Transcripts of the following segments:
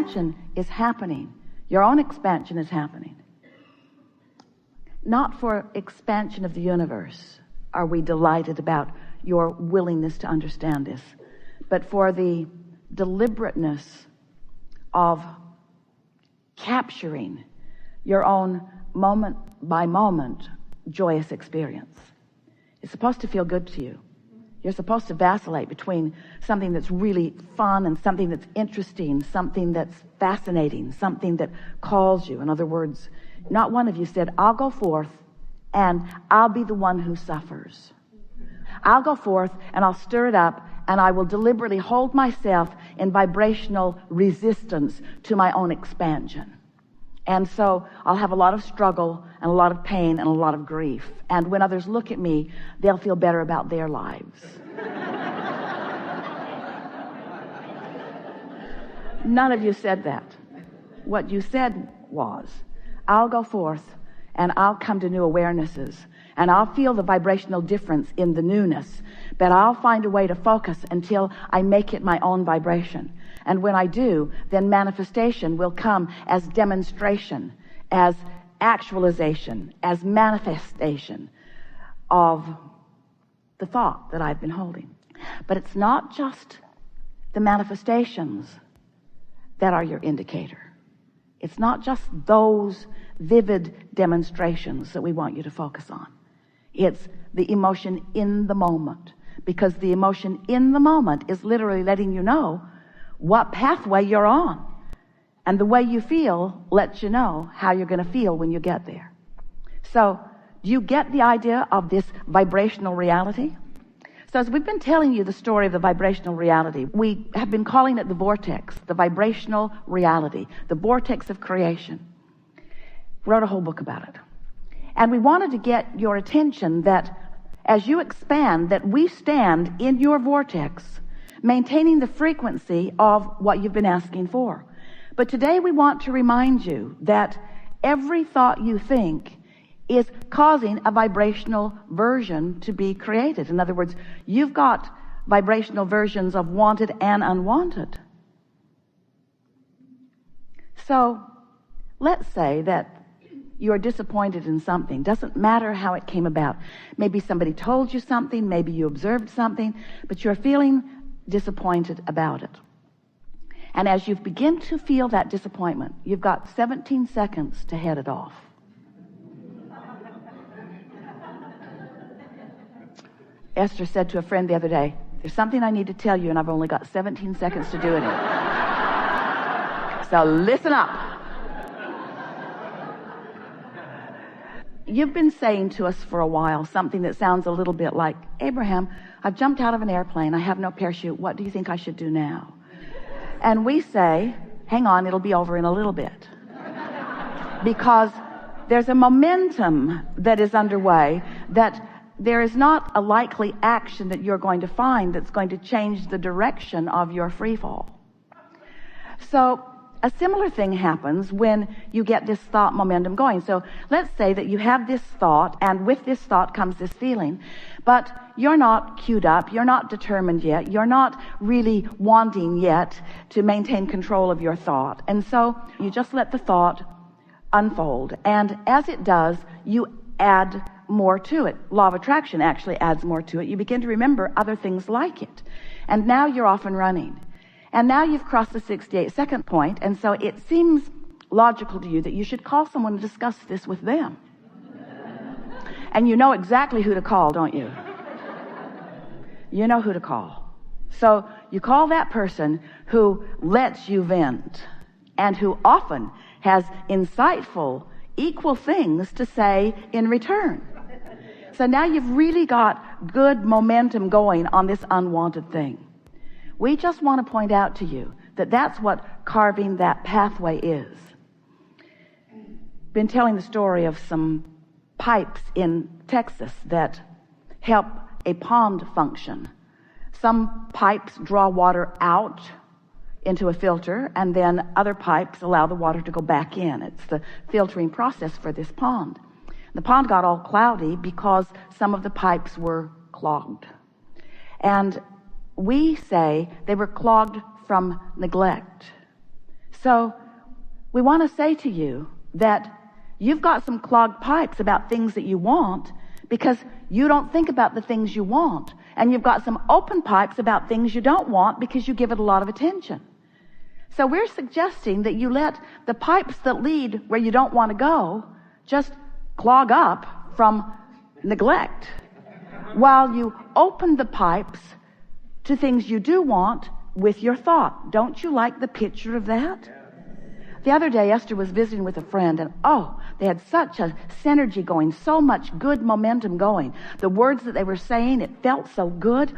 expansion is happening. Your own expansion is happening. Not for expansion of the universe are we delighted about your willingness to understand this, but for the deliberateness of capturing your own moment by moment joyous experience. It's supposed to feel good to you. You're supposed to vacillate between something that's really fun and something that's interesting, something that's fascinating, something that calls you. In other words, not one of you said, I'll go forth and I'll be the one who suffers. I'll go forth and I'll stir it up and I will deliberately hold myself in vibrational resistance to my own expansion. And so I'll have a lot of struggle and a lot of pain and a lot of grief. And when others look at me, they'll feel better about their lives. None of you said that. What you said was, I'll go forth and I'll come to new awarenesses and I'll feel the vibrational difference in the newness, but I'll find a way to focus until I make it my own vibration. And when I do, then manifestation will come as demonstration, as actualization, as manifestation of the thought that I've been holding. But it's not just the manifestations that are your indicator. It's not just those vivid demonstrations that we want you to focus on. It's the emotion in the moment, because the emotion in the moment is literally letting you know what pathway you're on. And the way you feel lets you know how you're going to feel when you get there. So, do you get the idea of this vibrational reality? So as we've been telling you the story of the vibrational reality, we have been calling it the vortex, the vibrational reality, the vortex of creation. Wrote a whole book about it. And we wanted to get your attention that as you expand, that we stand in your vortex, maintaining the frequency of what you've been asking for. But today we want to remind you that every thought you think is causing a vibrational version to be created. In other words, you've got vibrational versions of wanted and unwanted. So let's say that you're disappointed in something. Doesn't matter how it came about. Maybe somebody told you something, maybe you observed something, but you're feeling disappointed about it. And as you begin to feel that disappointment, you've got 17 seconds to head it off. Esther said to a friend the other day, there's something I need to tell you and I've only got 17 seconds to do it in. So listen up. You've been saying to us for a while something that sounds a little bit like, Abraham, I've jumped out of an airplane. I have no parachute. What do you think I should do now? And we say, hang on, it'll be over in a little bit. Because there's a momentum that is underway that there is not a likely action that you're going to find that's going to change the direction of your free fall. So a similar thing happens when you get this thought momentum going. So let's say that you have this thought, and with this thought comes this feeling, but you're not queued up, you're not determined yet, you're not really wanting yet to maintain control of your thought. And so you just let the thought unfold. And as it does, you add more to it. Law of attraction actually adds more to it. You begin to remember other things like it. And now you're off and running. And now you've crossed the 68-second point, and so it seems logical to you that you should call someone to discuss this with them. And you know exactly who to call, don't you? You know who to call. So you call that person who lets you vent and who often has insightful, equal things to say in return. So now you've really got good momentum going on this unwanted thing. We just want to point out to you that that's what carving that pathway is. Been telling the story of some pipes in Texas that help a pond function. Some pipes draw water out into a filter, and then other pipes allow the water to go back in. It's the filtering process for this pond. The pond got all cloudy because some of the pipes were clogged. And we say they were clogged from neglect. So we want to say to you that you've got some clogged pipes about things that you want because you don't think about the things you want. And you've got some open pipes about things you don't want because you give it a lot of attention. So we're suggesting that you let the pipes that lead where you don't want to go just clog up from neglect while you open the pipes to things you do want with your thought. Don't you like the picture of that? The other day, Esther was visiting with a friend, and they had such a synergy going, so much good momentum going. The words that they were saying, it felt so good.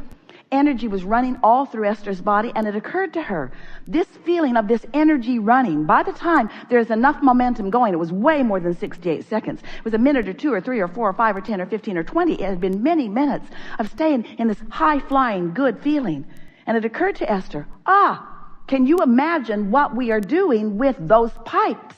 Energy was running all through Esther's body, and it occurred to her, this feeling of this energy running, by the time there's enough momentum going, it was way more than 68 seconds. It was a minute or 2 or 3 or 4 or 5 or 10 or 15 or 20. It had been many minutes of staying in this high-flying, good feeling. And it occurred to Esther, can you imagine what we are doing with those pipes?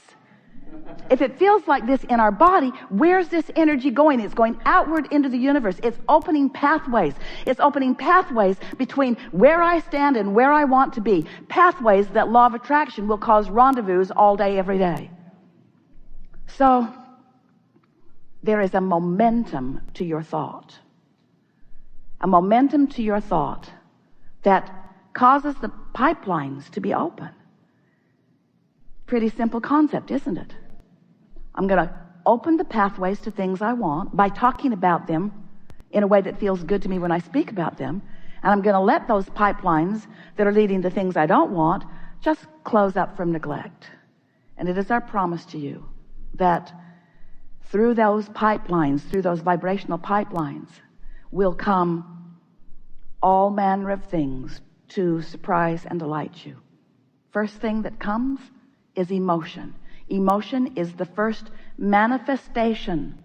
If it feels like this in our body, where's this energy going? It's going outward into the universe. It's opening pathways. It's opening pathways between where I stand and where I want to be. Pathways that law of attraction will cause rendezvous all day, every day. So there is a momentum to your thought. A momentum to your thought that causes the pipelines to be open. Pretty simple concept, isn't it? I'm going to open the pathways to things I want by talking about them in a way that feels good to me when I speak about them. And I'm going to let those pipelines that are leading to things I don't want just close up from neglect. And it is our promise to you that through those pipelines, through those vibrational pipelines, will come all manner of things to surprise and delight you. First thing that comes is emotion. Emotion is the first manifestation.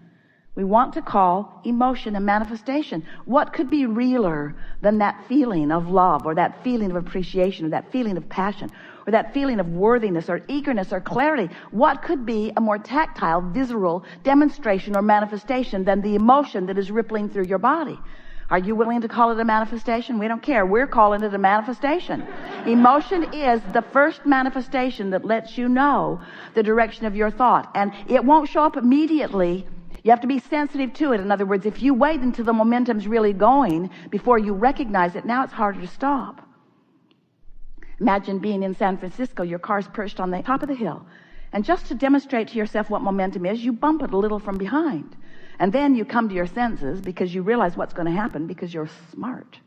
We want to call emotion a manifestation. What could be realer than that feeling of love, or that feeling of appreciation, or that feeling of passion, or that feeling of worthiness or eagerness or clarity? What could be a more tactile, visceral demonstration or manifestation than the emotion that is rippling through your body? Are you willing to call it a manifestation? We don't care. We're calling it a manifestation. Emotion is the first manifestation that lets you know the direction of your thought. And it won't show up immediately. You have to be sensitive to it. In other words, if you wait until the momentum's really going before you recognize it, now it's harder to stop. Imagine being in San Francisco, your car's perched on the top of the hill. And just to demonstrate to yourself what momentum is, you bump it a little from behind. And then you come to your senses because you realize what's going to happen because you're smart.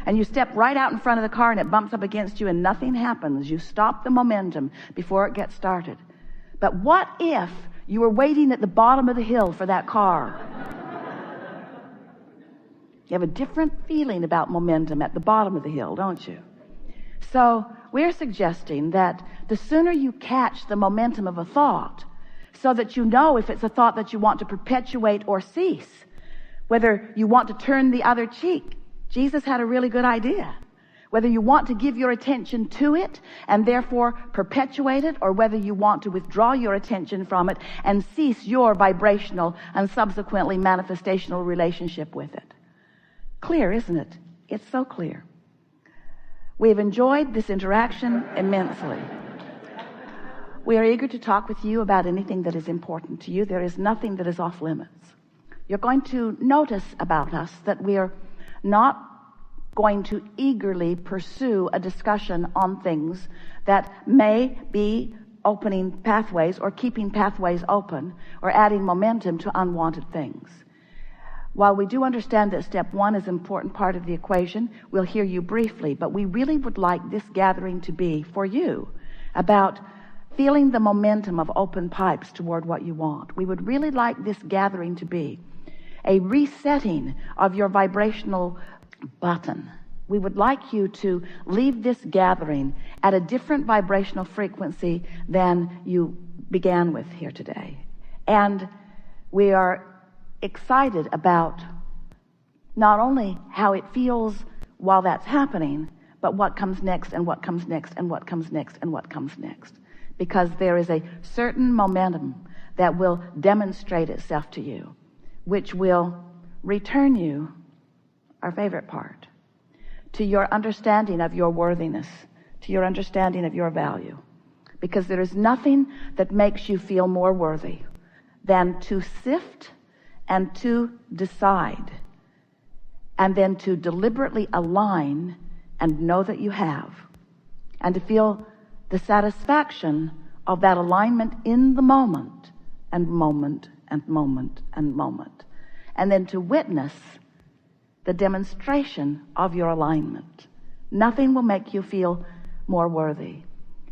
And you step right out in front of the car and it bumps up against you and nothing happens. You stop the momentum before it gets started. But what if you were waiting at the bottom of the hill for that car? You have a different feeling about momentum at the bottom of the hill, don't you? So we're suggesting that the sooner you catch the momentum of a thought, so that you know if it's a thought that you want to perpetuate or cease, whether you want to turn the other cheek. Jesus had a really good idea. Whether you want to give your attention to it and therefore perpetuate it, or whether you want to withdraw your attention from it and cease your vibrational and subsequently manifestational relationship with it. Clear, isn't it? It's so clear. We have enjoyed this interaction immensely. We are eager to talk with you about anything that is important to you. There is nothing that is off limits. You're going to notice about us that we are not going to eagerly pursue a discussion on things that may be opening pathways or keeping pathways open or adding momentum to unwanted things. While we do understand that step one is an important part of the equation, we'll hear you briefly, but we really would like this gathering to be for you about feeling the momentum of open pipes toward what you want. We would really like this gathering to be a resetting of your vibrational button. We would like you to leave this gathering at a different vibrational frequency than you began with here today. And we are excited about not only how it feels while that's happening, but what comes next and what comes next and what comes next and what comes next. Because there is a certain momentum that will demonstrate itself to you, which will return you, our favorite part, to your understanding of your worthiness, to your understanding of your value, because there is nothing that makes you feel more worthy than to sift and to decide, and then to deliberately align and know that you have, and to feel the satisfaction of that alignment in the moment and moment and moment and moment, and then to witness the demonstration of your alignment. Nothing will make you feel more worthy.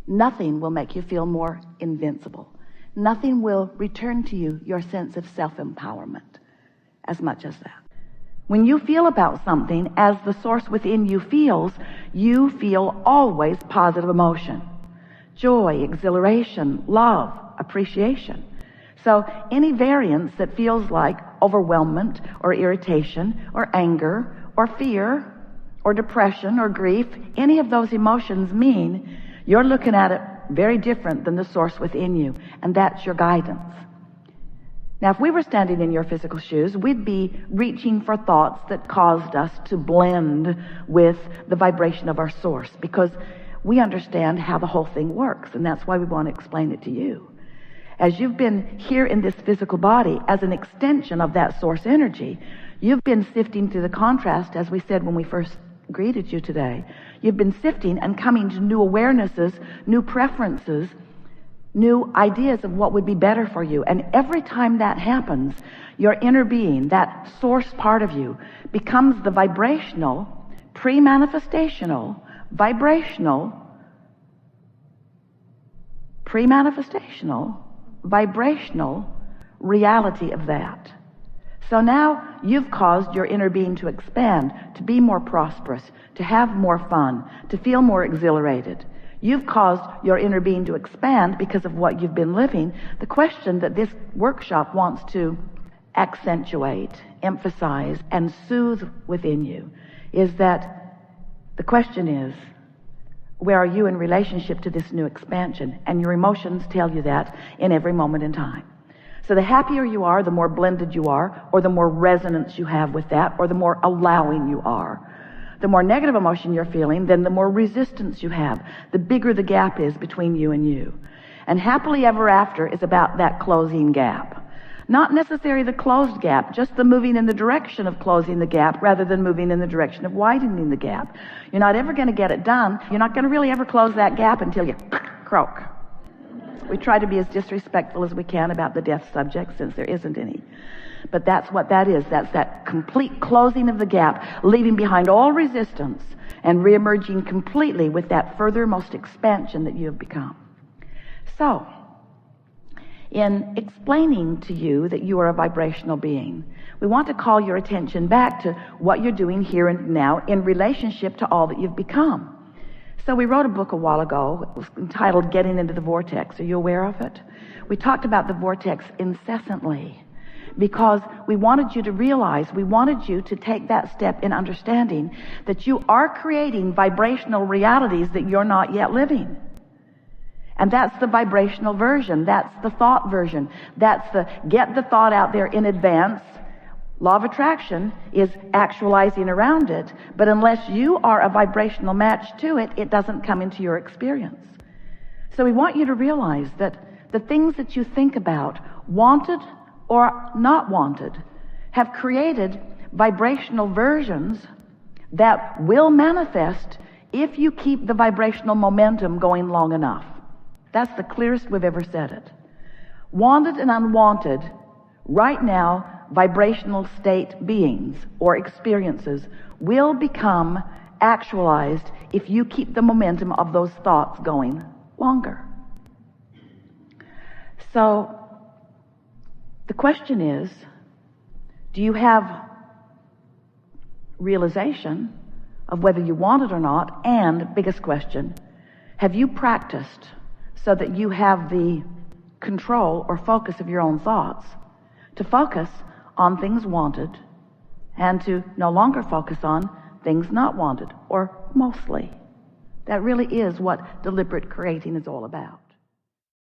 Nothing will make you feel more invincible. Nothing will return to you your sense of self-empowerment as much as that. When you feel about something as the source within you feels, you feel always positive emotion. Joy, exhilaration, love, appreciation. So any variance that feels like overwhelmment or irritation or anger or fear or depression or grief, any of those emotions mean you're looking at it very different than the source within you, and that's your guidance. Now, if we were standing in your physical shoes, we'd be reaching for thoughts that caused us to blend with the vibration of our source, because we understand how the whole thing works, and that's why we want to explain it to you. As you've been here in this physical body as an extension of that source energy, you've been sifting through the contrast, as we said when we first greeted you today. You've been sifting and coming to new awarenesses, new preferences, new ideas of what would be better for you. And every time that happens, your inner being, that source part of you, becomes the vibrational, pre-manifestational, vibrational reality of that. So now you've caused your inner being to expand, to be more prosperous, to have more fun, to feel more exhilarated. You've caused your inner being to expand because of what you've been living. The question that this workshop wants to accentuate, emphasize, and soothe within you is that the question is, where are you in relationship to this new expansion? And your emotions tell you that in every moment in time. So the happier you are, the more blended you are, or the more resonance you have with that, or the more allowing you are. The more negative emotion you're feeling, then the more resistance you have, the bigger the gap is between you and you. And happily ever after is about that closing gap. Not necessarily the closed gap, just the moving in the direction of closing the gap rather than moving in the direction of widening the gap. You're not ever going to get it done. You're not going to really ever close that gap until you croak. We try to be as disrespectful as we can about the deaf subject, since there isn't any. But that's what that is. That's that complete closing of the gap, leaving behind all resistance and reemerging completely with that furthermost expansion that you have become. So, in explaining to you that you are a vibrational being, we want to call your attention back to what you're doing here and now in relationship to all that you've become. So we wrote a book a while ago. It was entitled Getting into the Vortex. Are you aware of it? We talked about the vortex incessantly because we wanted you to realize, we wanted you to take that step in understanding that you are creating vibrational realities that you're not yet living. And that's the vibrational version. That's the thought version. That's the get the thought out there in advance. Law of attraction is actualizing around it, but unless you are a vibrational match to it, it doesn't come into your experience. So we want you to realize that the things that you think about, wanted or not wanted, have created vibrational versions that will manifest if you keep the vibrational momentum going long enough. That's the clearest we've ever said it. Wanted and unwanted, right now, vibrational state beings or experiences will become actualized if you keep the momentum of those thoughts going longer. So the question is, do you have realization of whether you want it or not? And biggest question, have you practiced so that you have the control or focus of your own thoughts to focus on things wanted and to no longer focus on things not wanted, or mostly? That really is what deliberate creating is all about.